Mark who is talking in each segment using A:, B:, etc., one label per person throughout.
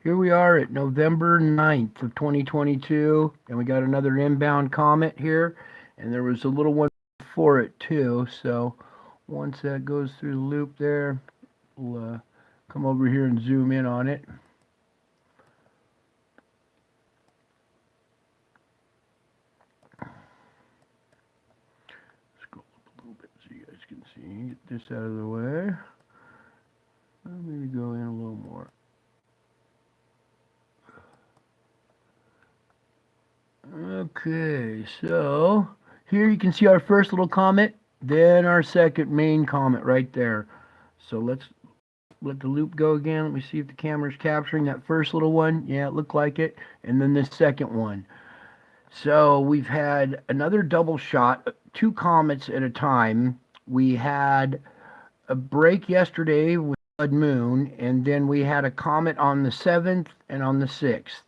A: Here we are at November 9th of 2022, and we got another inbound comet here, and there was a little one for it too. So once that goes through the loop there, we'll come over here and zoom in on it. Scroll up a little bit so you guys can see. Get this out of the way. Maybe go in a little more. Okay, so here you can see our first little comet, then our second main comet right there. So let's let the loop go again. Let me see if the camera's capturing that first little one. Yeah, it looked like it. And then the second one. So we've had another double shot, two comets at a time. We had a break yesterday with Blood Moon, and then we had a comet on the 7th and on the 6th.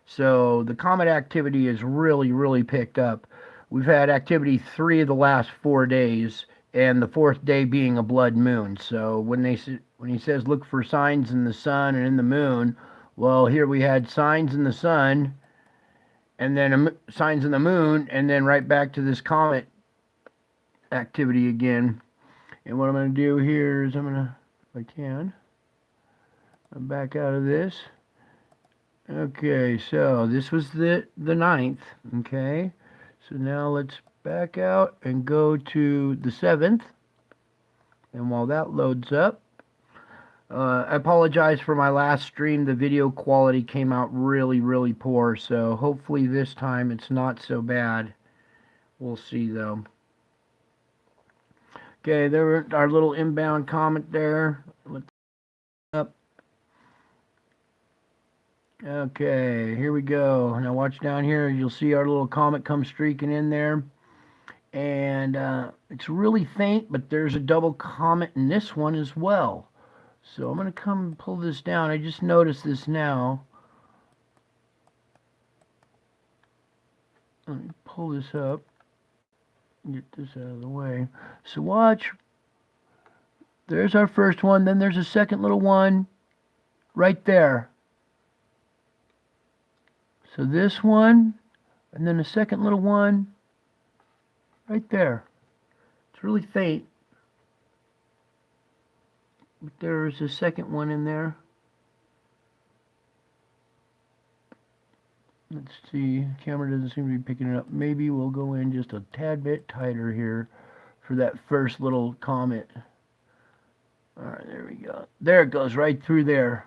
A: So the comet activity is really picked up. We've had activity 3 of the last 4 days, and the 4th day being a blood moon. So when he says look for signs in the sun and in the moon, well, here we had signs in the sun, and then signs in the moon, and then right back to this comet activity again. And what I'm going to do here is I'm going to, if I can, I'm back out of this. Okay, so this was the 9th, okay? So now let's back out and go to the 7th. And while that loads up, I apologize for my last stream. The video quality came out really poor, so hopefully this time it's not so bad. We'll see though. Okay, there were our little inbound comet there. Let's up. Okay, here we go. Now watch down here. You'll see our little comet come streaking in there. And it's really faint, but there's a double comet in this one as well. So I'm going to come and pull this down. I just noticed this now. Let me pull this up. Get this out of the way. So watch. There's our first one. Then there's a second little one right there. So this one, and then a second little one right there. It's really faint. But there's a second one in there. Let's see. The camera doesn't seem to be picking it up. Maybe we'll go in just a tad bit tighter here for that first little comet. Alright, there we go. There it goes, right through there.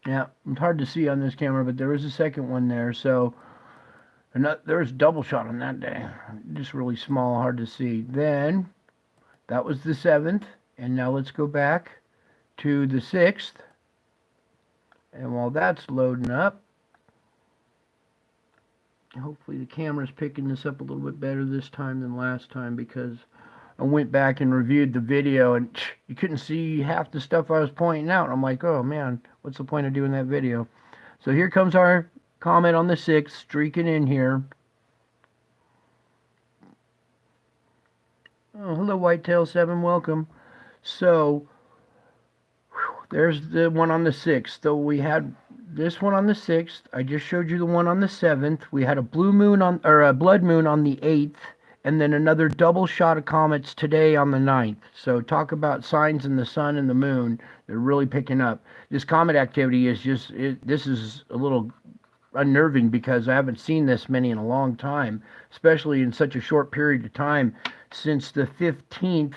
A: Yeah, it's hard to see on this camera, but there was a second one there. So there was a double shot on that day. Just really small, hard to see. Then that was the 7th, and now let's go back to the 6th. And while that's loading up, hopefully the camera's picking this up a little bit better this time than last time, because I went back and reviewed the video and you couldn't see half the stuff I was pointing out. I'm like, oh man, what's the point of doing that video? So here comes our comet on the 6th, streaking in here. Oh, hello, Whitetail 7, welcome. So there's the one on the 6th. So we had this one on the 6th. I just showed you the one on the 7th. We had a blue moon on, or a blood moon on the 8th. And then another double shot of comets today on the 9th. So talk about signs in the sun and the moon. They're really picking up. This comet activity is just, this is a little unnerving because I haven't seen this many in a long time, especially in such a short period of time. Since the 15th,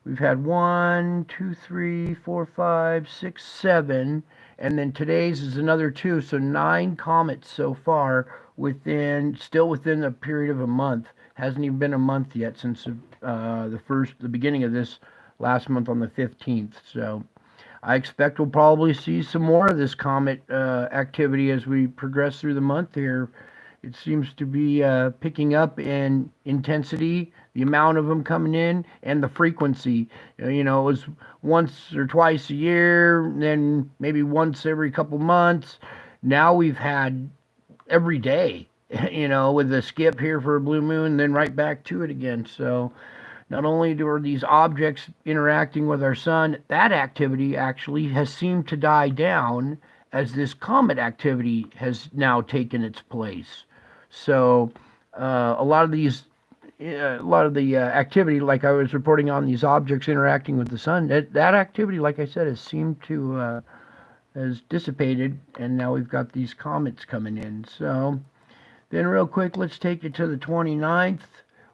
A: we've had 1, 2, 3, 4, 5, 6, 7. And then today's is another 2. So 9 comets so far still within a period of a month. Hasn't even been a month yet since the beginning of this last month on the 15th. So I expect we'll probably see some more of this comet activity as we progress through the month here. It seems to be picking up in intensity, the amount of them coming in, and the frequency. You know, it was once or twice a year, then maybe once every couple months. Now we've had every day. you know, with a skip here for a blue moon, then right back to it again. So not only are these objects interacting with our sun, that activity actually has seemed to die down as this comet activity has now taken its place. So a lot of these a lot of the activity, like I was reporting on these objects interacting with the sun, that activity, like I said, has seemed to has dissipated, and now we've got these comets coming in. So then real quick, let's take it to the 29th.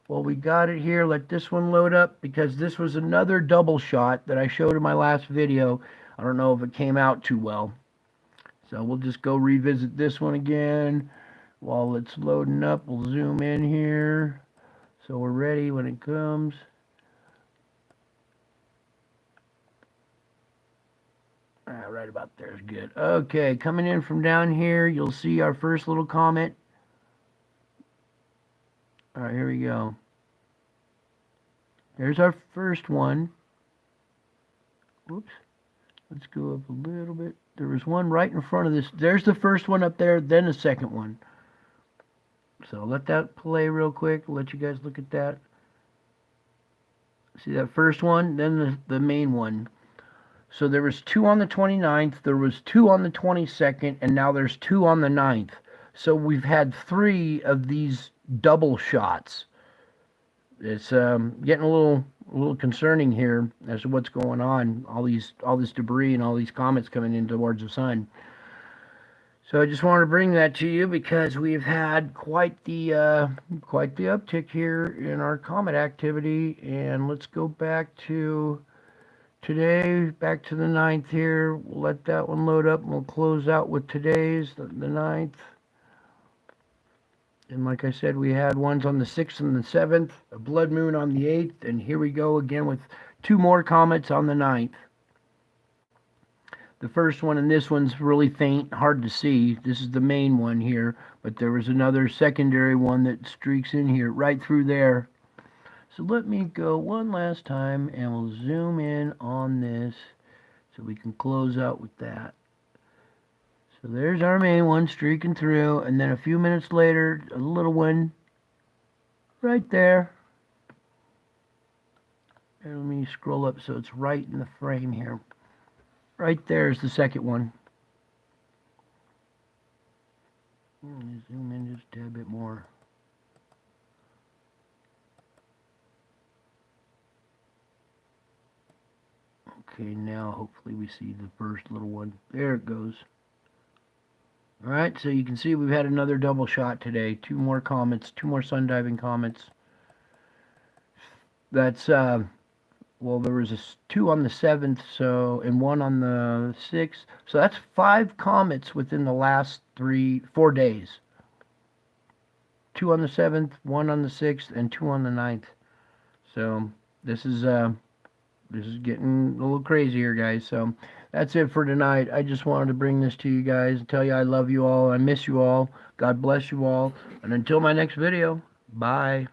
A: Well, we got it here. Let this one load up because this was another double shot that I showed in my last video. I don't know if it came out too well. So we'll just go revisit this one again. While it's loading up, we'll zoom in here. So we're ready when it comes. Right about there is good. Okay, coming in from down here, you'll see our first little comet. All right, here we go. There's our first one. Whoops. Let's go up a little bit. There was one right in front of this. There's the first one up there, then the second one. So let that play real quick. Let you guys look at that. See that first one, then the main one. So there was 2 on the 29th, there was 2 on the 22nd, and now there's 2 on the 9th. So we've had 3 of these double shots. It's getting a little concerning here as to what's going on. All this debris and all these comets coming in towards the sun. So I just wanted to bring that to you because we've had quite the uptick here in our comet activity. And let's go back to today, back to the 9th here. We'll let that one load up and we'll close out with today's, the 9th. And like I said, we had ones on the 6th and the 7th, a blood moon on the 8th, and here we go again with 2 more comets on the 9th. The first one and this one's really faint, hard to see. This is the main one here, but there was another secondary one that streaks in here, right through there. So let me go one last time and we'll zoom in on this so we can close out with that. So there's our main one streaking through, and then a few minutes later, a little one right there. And let me scroll up so it's right in the frame here. Right there is the second one. Let me zoom in just a tad bit more. Okay, now hopefully we see the first little one. There it goes. Alright, so you can see we've had another double shot today. 2 more comets, 2 more sun diving comets. That's, well, there was 2 on the 7th, so, and 1 on the 6th. So that's 5 comets within the last 4 days. 2 on the 7th, 1 on the 6th, and 2 on the 9th. So this is getting a little crazier, guys. So that's it for tonight. I just wanted to bring this to you guys and tell you I love you all. I miss you all. God bless you all. And until my next video, bye.